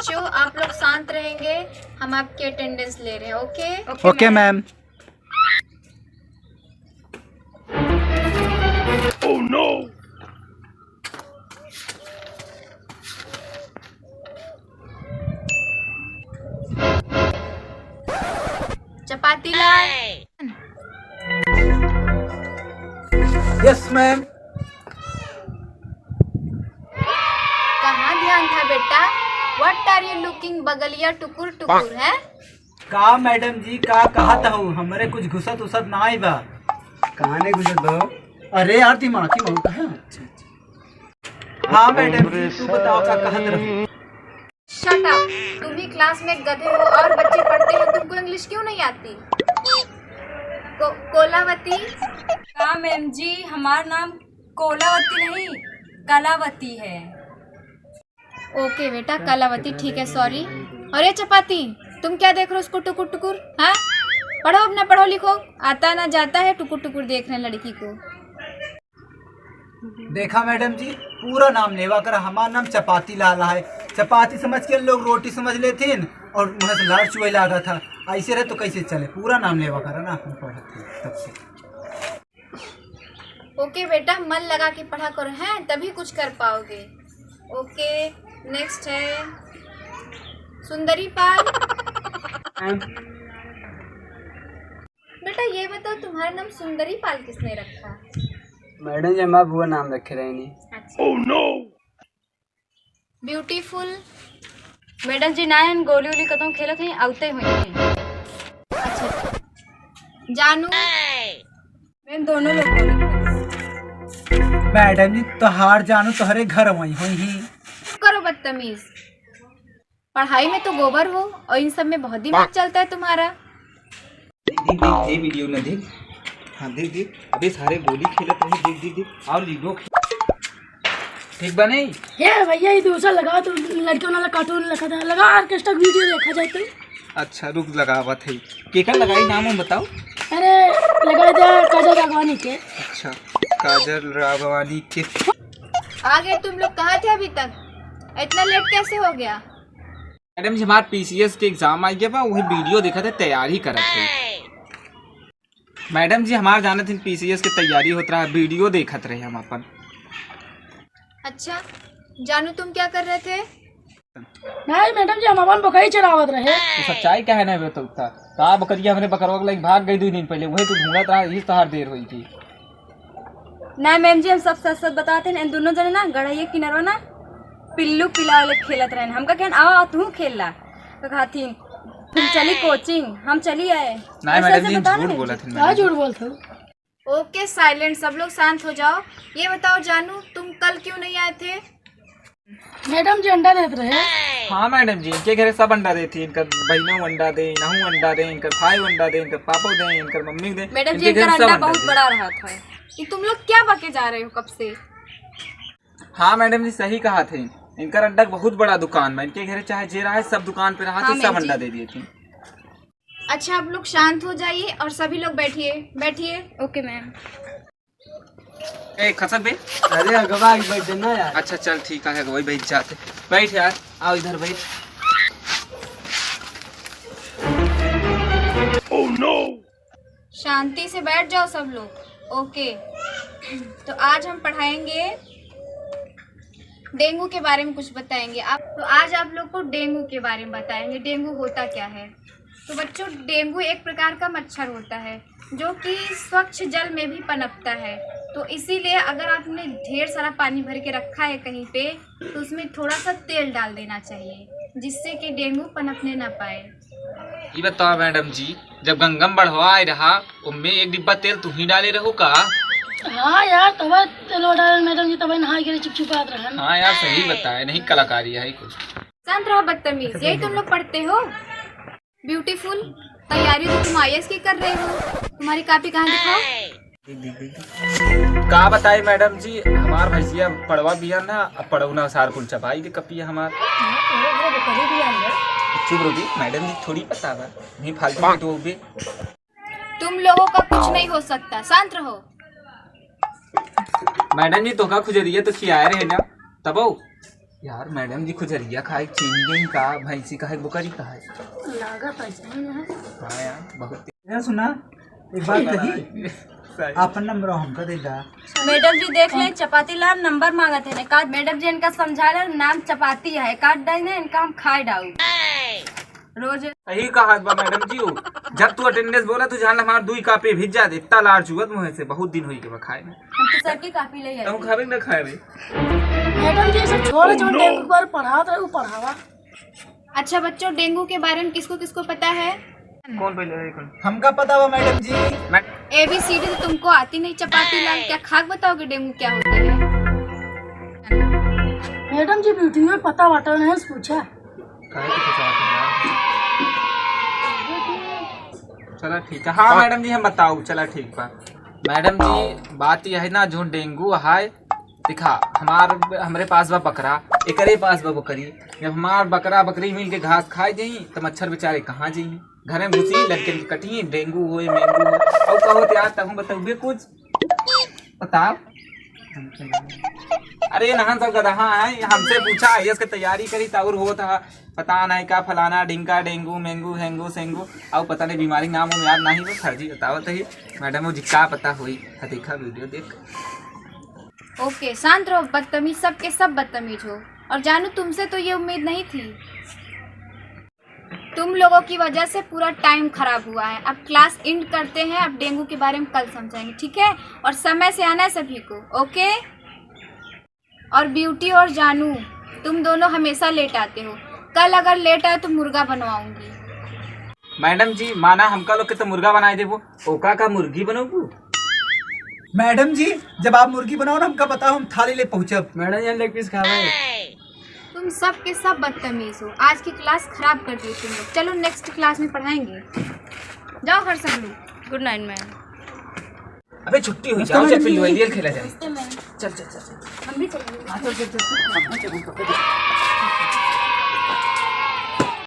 बच्चों आप लोग शांत रहेंगे, हम आपकी अटेंडेंस ले रहे हैं। Okay okay ma'am. Oh no! Chapati Lal. Yes ma'am. कहाँ ध्यान था बेटा? What are you looking? बगलिया टुकुर टुकुर है। का मैडम जी का कहत हूँ, हमरे कुछ घुसत उसत ना आई बा। कहाँ नहीं घुसत हो? अरे यार दिमागी मऊ कहाँ? हाँ मैडम जी तू बताओ का कहत रहो। शट अप, तुम ही क्लास में गधे हो और बच्चे पढ़ते हैं, तुमको इंग्लिश क्यों नहीं आती? कोलावती। हाँ मैम जी, हमारा नाम कोलावती नहीं कलावती है। ओके बेटा कलावती, ठीक है, सॉरी। और ये चपाती तुम क्या देख रहे हो उसको टुकुर टुकुर? हाँ पढ़ो, अपना पढ़ो लिखो। आता ना जाता है, टुकुर टुकुर देख रहे हैं लड़की को। देखा मैडम जी पूरा नाम लेवा कर, हमारा नाम चपाती लाला है। चपाती समझ के लोग रोटी समझ लेते और मुँह से लार चुए लगा था। ऐसे रहे तो कैसे चले, पूरा नाम लेवा कर ना हम पढ़ते तब से। ओके बेटा मन लगा के पढ़ा करो, हैं तभी कुछ कर पाओगे। ओके नेक्स्ट है सुंदरी पाल। बेटा ये बताओ तुम्हारा नाम सुंदरी पाल किसने रखा? मैडम जी हमारा बुआ नाम रखे रहे नहीं। अच्छा। Oh no! ब्यूटीफुल। मैडम जी नायन गोली उली कतों खेलत हैं आउते हुए हैं। अच्छा जानू। मैम दोनों लोग गोली। मैडम जी तोहार जानू तोहरे घर वही हुई ही। करो बदतमीज, पढ़ाई में तो गोबर हो और इन सब में बहुत दिमाग चलता है तुम्हारा। देख ये वीडियो ना देख। हाँ देख देख, अबे सारे गोली खेलत रहे, देख देख देख। आओ लीडो ठीक बने। ये भैया ये दूसरा लगा तो लड़कियों वाला कार्टून लगा था, लगा ऑर्केस्ट्रा वीडियो देखा जाए तो। अच्छा रुक लगावत है। केकर लगाई नाम हम बताओ। अरे लगा दिया काजल राघवानी के। अच्छा काजल राघवानी के। आगे तुम लोग कहाँ थे अभी तक? इतना लेट कैसे हो गया? मैडम जी हमारे पीसीएस के एग्जाम आई गया बा, वही वीडियो देखा था, तैयारी करत थे। मैडम जी हमारे जाने थे पीसीएस की तैयारी होत रहा, वीडियो देखत रहे हम अपन। अच्छा जानू तुम क्या कर रहे थे? नहीं मैडम जी हम अपन बकरी चरावत रहे। तो सच्चाई क्या है ना तो का बकरिया हमने बकरवा के लाइक भाग गई 2 दिन पहले, वही तो ढूंढत रहा, इस तहार देर हुई थी। ना मैम जी हम सब सच सच बताते हैं। इन दोनों जने ना गढ़ाइए किनारो ना पिल्लू पिला वाले खेलत रहे। हमका कहन आओ तू खेलला तो कहती तुम चली कोचिंग, हम चली आए। नहीं मैडम जी झूठ बोला थे। क्या झूठ बोलते हो? ओके साइलेंट, सब लोग शांत हो जाओ। ये बताओ जानू तुम कल क्यों नहीं आए थे? मैडम जी अंडा देते रहे। हाँ मैडम जी इनके घर सब अंडा देती, इनका बहनों अंडा दे, नहू अंडा दे, इनका भाई अंडा दे, इनका पापा दे, इनका मम्मी दे। मैडम जी इनके घर इनका सब अंडा अंडा बहुत दे। बड़ा रहा था। कि तुम लोग क्या बके जा रहे हो कब से? हाँ मैडम जी सही कहा थे, इनका अंडा बहुत बड़ा दुकान में, इनके घर चाहे जे रहा है सब दुकान पे रहा हाँ, थी, सब मैम जी। अंडा दे दिए थी। अच्छा आप लोग शांत हो जाइए और सभी लोग बैठिए बैठिए। Okay ma'am. ए खसक बे। अरे अगवा बैठ जाना यार। अच्छा चल ठीक है, वही बैठ जाते। बैठ यार, आओ इधर बैठ। Oh no! शांति से बैठ जाओ सब लोग। ओके तो आज हम पढ़ाएंगे डेंगू के बारे में, कुछ बताएंगे आप। तो आज आप लोग को डेंगू के बारे में बताएंगे, डेंगू होता क्या है। तो बच्चों डेंगू एक प्रकार का मच्छर होता है जो कि स्वच्छ जल में भी पनपता है। तो इसीलिए अगर आपने ढेर सारा पानी भर के रखा है कहीं पे तो उसमें थोड़ा सा तेल डाल देना चाहिए जिससे कि डेंगू पनपने ना पाए। ये बताओ मैडम जी, जब गंगम बढ़वा रहा उनमें 1 डिब्बा तेल तू ही डाले रहो का? हाँ यार तब तेल डाल मैडम जी, तब नहा के चुपचुपात रहे। हाँ यार सही बताया, नहीं कलाकारी है कुछ। शांत रहो बदतमीज, यही तुम लोग पढ़ते हो? ब्यूटीफुल, तैयारी तो तुम आईएएस की कर रहे हो। तुम्हारी कॉपी कहाँ दिखाओ? का बताए मैडम जी, हमार भैया पढ़वा बिया ना, अब पढ़ौना सार कुल चपाई के कपिया हमार। चुप रहो मैडम जी, थोड़ी पता बा, नहीं फालतू में तो बे। तुम लोगों का कुछ नहीं हो सकता, शांत रहो। मैडम जी तो का खुजरिया तो खियाए रहे ना तबो। यार मैडम जी खुजरिया खाए चिंगें का भैंसी का है बुकरी का है। लागत ऐसा ही है। हाँ यार बहुत यार सुना एक बात कही आपन नंबर हमका दे दा। मैडम जी देख ले चपाती लाल नंबर मांगा थे का मैडम जी इनका समझा रहे नाम चपाती है काट देने इनका हम खाए डाऊ रोज सही कहा बा मैडम जी। जब तू अटेंडेंस बोला तू जान हमार 2 कापी भेज दे इतना लार चुगत मुँह से बहुत दिन हुई के खाए में हम तो सर की काफी ले तुम खावे ना खाए रे। मैडम जी सब छोड़ जो डेंगू पर पढ़ावत रहे वो पढ़ावा। अच्छा बच्चों, डेंगू के बारे में किसको किसको पता है? कौन पहले कौन हमका पता हुआ मैडम जी। ABCD तो तुमको आती नहीं चपाती लाल, क्या खाक बताओगे डेंगू क्या होता है? मैडम जी वीडियो में पता वाटा नहीं पूछा। चला ठीक है। हाँ मैडम जी हम बताओ चला ठीक बा। मैडम जी बात यह है ना जो डेंगू है दिखा हमारे पास बा बकरा एकरे पास बा बकरी। जब हमार बकरा बकरी मिल के घास खाए जाई तो मच्छर बेचारे कहाँ जाई घर में घुसी लड़के कटी डेंगू हो मेंगू हो और कहो तो यार तब बताओगे कुछ बताओ। अरे नहन सब गधा है हमसे पूछा IAS की तैयारी करी और हो था पता नहीं का फलाना ढिंका डेंगू मेंगू हेंगू सेंगू और पता नहीं बीमारी नाम हो याद नहीं वो फर्जी बतावत ही मैडम वो जिक्का पता हुई देखा वीडियो देख। ओके शांत रहो, बदतमीज सबके सब बदतमीज हो। और जानू तुमसे तो ये उम्मीद नहीं थी। तुम लोगों की वजह से पूरा टाइम खराब हुआ है। अब क्लास एंड करते हैं, अब डेंगू के बारे में कल समझाएंगे ठीक है? और समय से आना है सभी को, ओके? और ब्यूटी और जानू तुम दोनों हमेशा लेट आते हो, कल अगर लेट आए तो मुर्गा बनवाऊंगी। मैडम जी माना हमका लोग के तो मुर्गा बनाए देबो ओका का मुर्गी बनोगू। मैडम जी जब आप मुर्गी बनाओ ना हमका बताओ हम थाली ले पहुँचब। मैडम जी लेग पीस खावे। तुम सब के सब बदतमीज हो। आज की क्लास खराब कर दी तुम लोग। चलो नेक्स्ट क्लास में पढ़ाएंगे। जाओ घर सब लोग। Good night ma'am. अबे छुट्टी हुई जाओ चल फिर खेला जाए। चल चल चल हम भी चलेंगे। चल